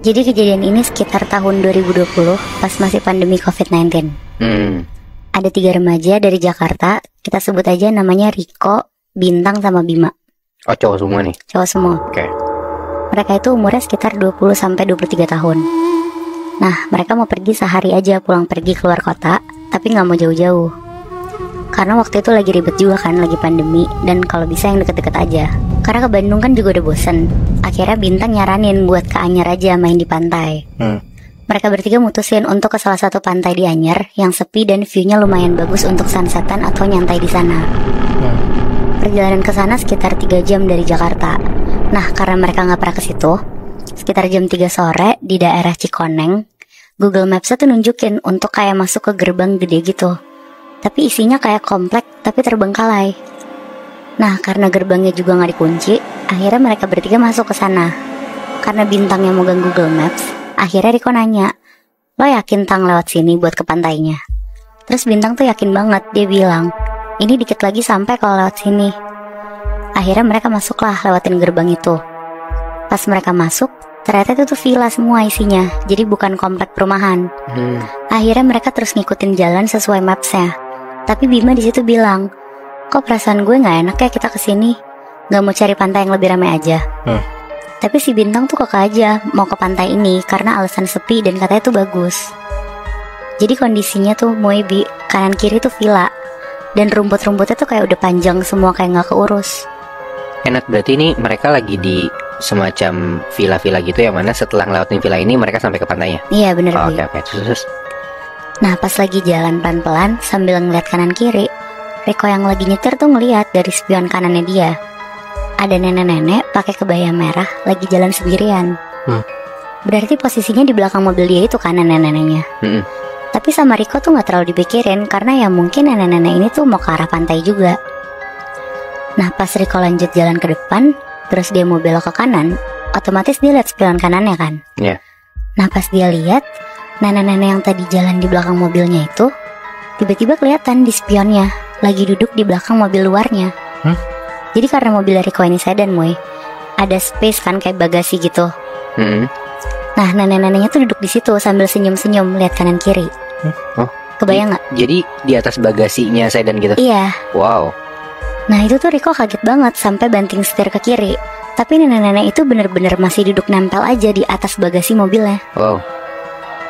Jadi kejadian ini sekitar tahun 2020 pas masih pandemi COVID-19. Ada 3 remaja dari Jakarta, kita sebut aja namanya Riko, Bintang, sama Bima. Oh, cowok semua nih? Cowok semua. Oke. Mereka itu umurnya sekitar 20-23 tahun. Nah, mereka mau pergi sehari aja, pulang pergi keluar kota, tapi gak mau jauh-jauh. Karena waktu itu lagi ribet juga kan, lagi pandemi, dan kalau bisa yang deket-deket aja. Karena ke Bandung kan juga udah bosen. Akhirnya Bintang nyaranin buat ke Anyer aja main di pantai. Mereka bertiga mutusin untuk ke salah satu pantai di Anyer yang sepi dan view-nya lumayan bagus untuk sunsetan atau nyantai di sana. Perjalanan ke sana sekitar 3 jam dari Jakarta. Nah, karena mereka nggak pernah ke situ, sekitar jam 3 sore di daerah Cikoneng, Google Maps tuh nunjukin untuk kayak masuk ke gerbang gede gitu. Tapi isinya kayak komplek tapi terbengkalai. Nah, karena gerbangnya juga nggak dikunci, akhirnya mereka bertiga masuk ke sana. Karena Bintang yang megang Google Maps, akhirnya Riko nanya, "Lo yakin Tang lewat sini buat ke pantainya?" Terus Bintang tuh yakin banget, dia bilang, "Ini dikit lagi sampai kalau lewat sini." Akhirnya mereka masuklah lewatin gerbang itu. Pas mereka masuk, ternyata itu tuh villa semua isinya, jadi bukan komplek perumahan. Akhirnya mereka terus ngikutin jalan sesuai mapsnya. Tapi Bima di situ bilang, "Kok perasaan gue nggak enak ya kita kesini? Nggak mau cari pantai yang lebih ramai aja?" Tapi si Bintang tuh kekeh aja mau ke pantai ini karena alasan sepi dan katanya tuh bagus. Jadi kondisinya tuh Moebi, kanan kiri tuh villa, dan rumput-rumputnya tuh kayak udah panjang semua, kayak nggak keurus. Enak, berarti ini mereka lagi di semacam villa-villa gitu ya, mana setelah ngelewatin villa ini mereka sampai ke pantainya? Iya bener, Bi. Oke. Terus. Nah, pas lagi jalan pelan-pelan sambil ngeliat kanan kiri, Riko yang lagi nyetir tuh ngeliat dari spion kanannya dia, ada nenek-nenek pakai kebaya merah lagi jalan sendirian. Berarti posisinya di belakang mobil dia itu kan nenek-neneknya. Tapi sama Riko tuh gak terlalu dipikirin, karena ya mungkin nenek-nenek ini tuh mau ke arah pantai juga. Nah, pas Riko lanjut jalan ke depan, terus dia mau belok ke kanan, otomatis dia lihat spion kanannya kan. Nah, pas dia lihat, nenek-nenek yang tadi jalan di belakang mobilnya itu tiba-tiba kelihatan di spionnya lagi duduk di belakang mobil luarnya. Jadi karena mobil Riko ini sedan, Moy, ada space kan kayak bagasi gitu. Nah, nenek-neneknya tuh duduk di situ sambil senyum-senyum lihat kanan kiri. Kebayang nggak? Jadi di atas bagasinya sedan gitu? Iya. Wow. Nah, itu tuh Riko kaget banget sampai banting setir ke kiri. Tapi nenek-nenek itu bener-bener masih duduk nempel aja di atas bagasi mobilnya. Wow.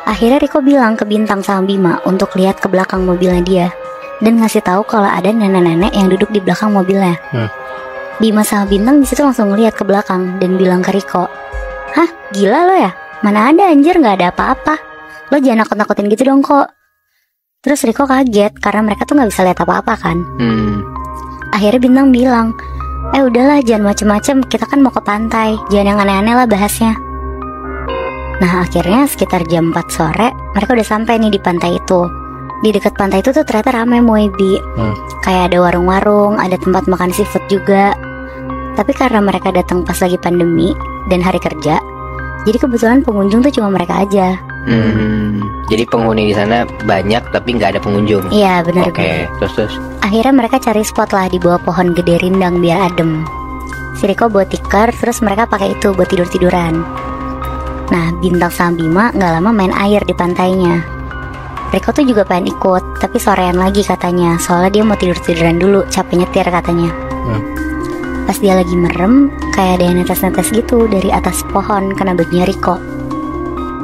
Akhirnya Riko bilang ke Bintang sama Bima untuk lihat ke belakang mobilnya dia dan ngasih tahu kalau ada nenek-nenek yang duduk di belakang mobilnya. Bima sama Bintang di situ langsung ngeliat ke belakang dan bilang ke Riko, "Hah, gila lo ya? Mana ada anjir, nggak ada apa-apa. Lo jangan nakut-nakutin gitu dong kok." Terus Riko kaget karena mereka tuh nggak bisa lihat apa-apa kan. Akhirnya Bintang bilang, "Udahlah, jangan macem-macem, kita kan mau ke pantai, jangan yang aneh-aneh lah bahasnya." Nah, akhirnya sekitar jam 4 sore mereka udah sampai nih di pantai itu. Di dekat pantai itu tuh ternyata ramai, Moebi. Kayak ada warung-warung, ada tempat makan seafood juga. Tapi karena mereka datang pas lagi pandemi dan hari kerja, jadi kebetulan pengunjung tuh cuma mereka aja. Jadi penghuni di sana banyak tapi nggak ada pengunjung. Iya benar. Oke. Terus. Akhirnya mereka cari spot lah di bawah pohon gede rindang biar adem. Si Riko bawa tikar, terus mereka pakai itu buat tidur-tiduran. Nah, Bintang sama Bima nggak lama main air di pantainya. Riko tuh juga pengen ikut, tapi sorean lagi katanya, soalnya dia mau tidur-tiduran dulu, capek nyetir katanya. Pas dia lagi merem, kayak ada yang netes-netes gitu dari atas pohon kena bajunya Riko.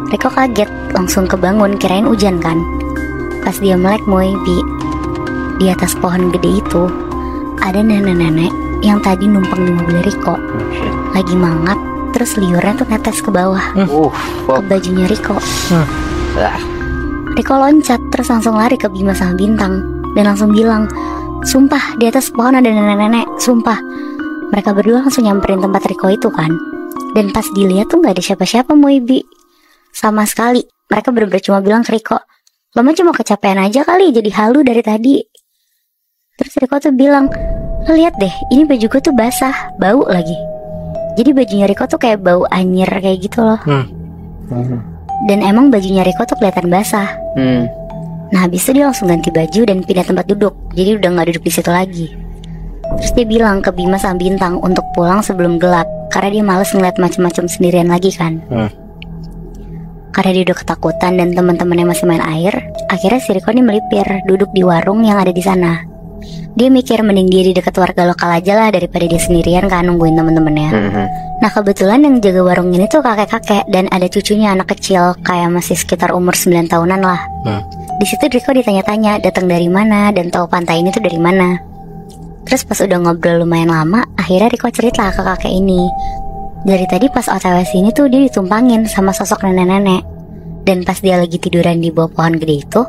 Riko kaget, langsung kebangun, kirain hujan kan. Pas dia melek, di atas pohon gede itu ada nenek-nenek yang tadi numpang di mobil Riko, lagi mangap, terus liurnya tuh netes ke bawah, ke bajunya Riko. Riko loncat, terus langsung lari ke Bima sama Bintang dan langsung bilang, "Sumpah, di atas pohon ada nenek-nenek, sumpah." Mereka berdua langsung nyamperin tempat Riko itu kan. Dan pas dilihat tuh gak ada siapa-siapa, Moebi, sama sekali. Mereka bener-bener cuma bilang ke Riko, "Lo mah cuma kecapean aja kali, jadi halu dari tadi." Terus Riko tuh bilang, "Lo lihat deh, ini baju gue tuh basah, bau lagi." Jadi bajunya Riko tuh kayak bau anyir kayak gitu loh. Dan emang bajunya Riko tuh kelihatan basah. Nah, habis itu dia langsung ganti baju dan pindah tempat duduk. Jadi udah gak duduk di situ lagi. Terus dia bilang ke Bima sama Bintang untuk pulang sebelum gelap, karena dia males ngeliat macam-macam sendirian lagi kan. Karena dia udah ketakutan dan teman-temannya masih main air, akhirnya si Riko nih melipir duduk di warung yang ada di sana. Dia mikir mending dia di dekat warga lokal aja lah daripada dia sendirian kan nungguin temen-temennya. Nah kebetulan yang jaga warung ini tuh kakek-kakek dan ada cucunya anak kecil kayak masih sekitar umur 9 tahunan lah. Di situ Riko ditanya-tanya datang dari mana dan tahu pantai ini tuh dari mana. Terus pas udah ngobrol lumayan lama, akhirnya Riko cerita ke kakek ini. Dari tadi pas OTW sini tuh dia ditumpangin sama sosok nenek-nenek. Dan pas dia lagi tiduran di bawah pohon gede itu,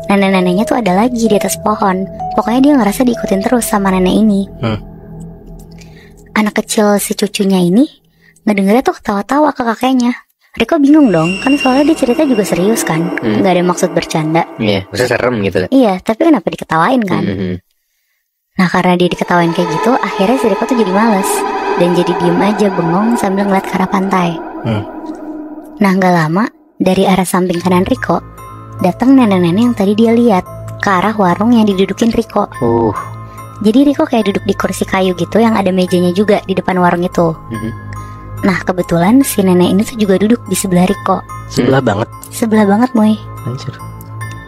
nenek-neneknya tuh ada lagi di atas pohon. Pokoknya dia ngerasa diikutin terus sama nenek ini. Anak kecil si cucunya ini ngedengernya tuh ketawa-tawa ke kakeknya. Riko bingung dong, kan soalnya dia cerita juga serius kan, nggak ada maksud bercanda. Iya, maksudnya serem gitu. Iya, tapi kenapa diketawain kan? Nah karena dia diketawain kayak gitu, akhirnya si Riko tuh jadi males dan jadi diem aja bengong sambil ngeliat ke arah pantai. Nah gak lama, dari arah samping kanan Riko datang nenek-nenek yang tadi dia lihat ke arah warung yang didudukin Riko. Jadi Riko kayak duduk di kursi kayu gitu yang ada mejanya juga di depan warung itu. Nah kebetulan si nenek ini tuh juga duduk di sebelah Riko. Sebelah banget. Sebelah banget Moy. Anjir.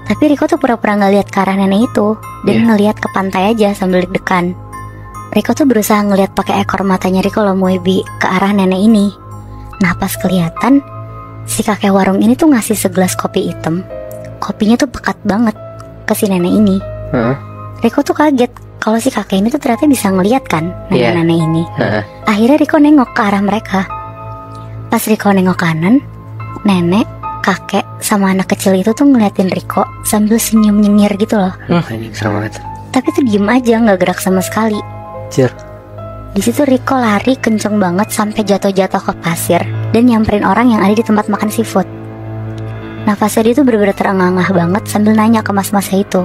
Tapi Riko tuh pura-pura gak lihat ke arah nenek itu dan ngelihat ke pantai aja sambil deg-degan. Riko tuh berusaha ngelihat pakai ekor matanya Riko loh Moebi ke arah nenek ini. Nah pas kelihatan si kakek warung ini tuh ngasih segelas kopi hitam. Kopinya tuh pekat banget ke si nenek ini. Riko tuh kaget kalau si kakek ini tuh ternyata bisa ngelihat kan nenek-nenek ini. Akhirnya Riko nengok ke arah mereka. Pas Riko nengok kanan, nenek, kakek sama anak kecil itu tuh ngeliatin Riko sambil senyum nyengir gitu loh. Ini serem banget. Tapi tuh diem aja nggak gerak sama sekali. Di situ Riko lari kenceng banget sampai jatuh-jatuh ke pasir dan nyamperin orang yang ada di tempat makan seafood. Nafasnya dia tuh bener-bener terengah-engah banget sambil nanya ke mas-masnya itu.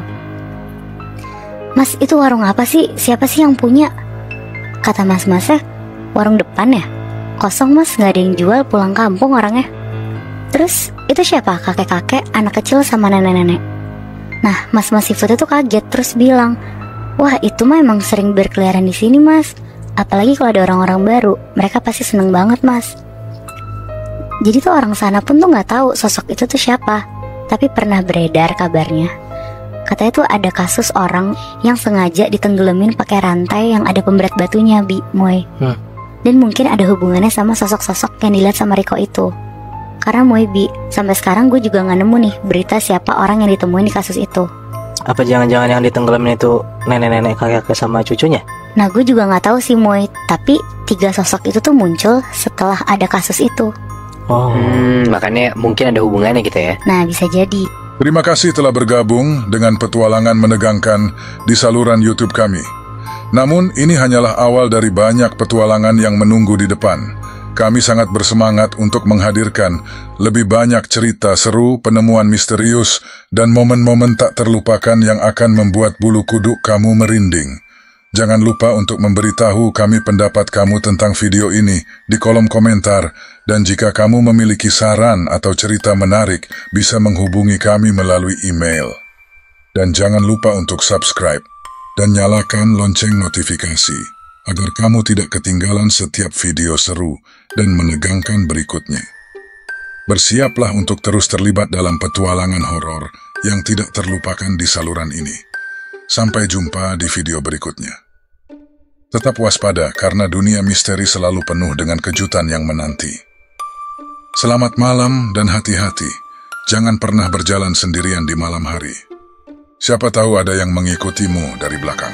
Mas itu warung apa sih? Siapa sih yang punya? Kata mas-masnya, warung depan ya? Kosong mas, gak ada yang jual, pulang kampung orangnya. Terus itu siapa? Kakek-kakek, anak kecil sama nenek-nenek. Nah mas-mas seafood itu kaget terus bilang, wah itu mah emang sering berkeliaran di sini mas. Apalagi kalau ada orang-orang baru, mereka pasti seneng banget mas. Jadi tuh orang sana pun tuh gak tahu sosok itu tuh siapa. Tapi pernah beredar kabarnya. Katanya tuh ada kasus orang yang sengaja ditenggelamin pakai rantai yang ada pemberat batunya Moy. Dan mungkin ada hubungannya sama sosok-sosok yang dilihat sama Riko itu. Karena Moy sampai sekarang gue juga gak nemu nih berita siapa orang yang ditemuin di kasus itu. Apa jangan-jangan yang ditenggelamin itu nenek-nenek kakek sama cucunya? Nah gue juga gak tahu sih Moy. Tapi 3 sosok itu tuh muncul setelah ada kasus itu. Makanya mungkin ada hubungannya gitu ya. Nah bisa jadi. Terima kasih telah bergabung dengan petualangan menegangkan di saluran YouTube kami. Namun ini hanyalah awal dari banyak petualangan yang menunggu di depan. Kami sangat bersemangat untuk menghadirkan lebih banyak cerita seru, penemuan misterius, dan momen-momen tak terlupakan yang akan membuat bulu kuduk kamu merinding. Jangan lupa untuk memberitahu kami pendapat kamu tentang video ini di kolom komentar, dan jika kamu memiliki saran atau cerita menarik, bisa menghubungi kami melalui email. Dan jangan lupa untuk subscribe dan nyalakan lonceng notifikasi, agar kamu tidak ketinggalan setiap video seru dan menegangkan berikutnya. Bersiaplah untuk terus terlibat dalam petualangan horor yang tidak terlupakan di saluran ini. Sampai jumpa di video berikutnya. Tetap waspada karena dunia misteri selalu penuh dengan kejutan yang menanti. Selamat malam dan hati-hati. Jangan pernah berjalan sendirian di malam hari. Siapa tahu ada yang mengikutimu dari belakang.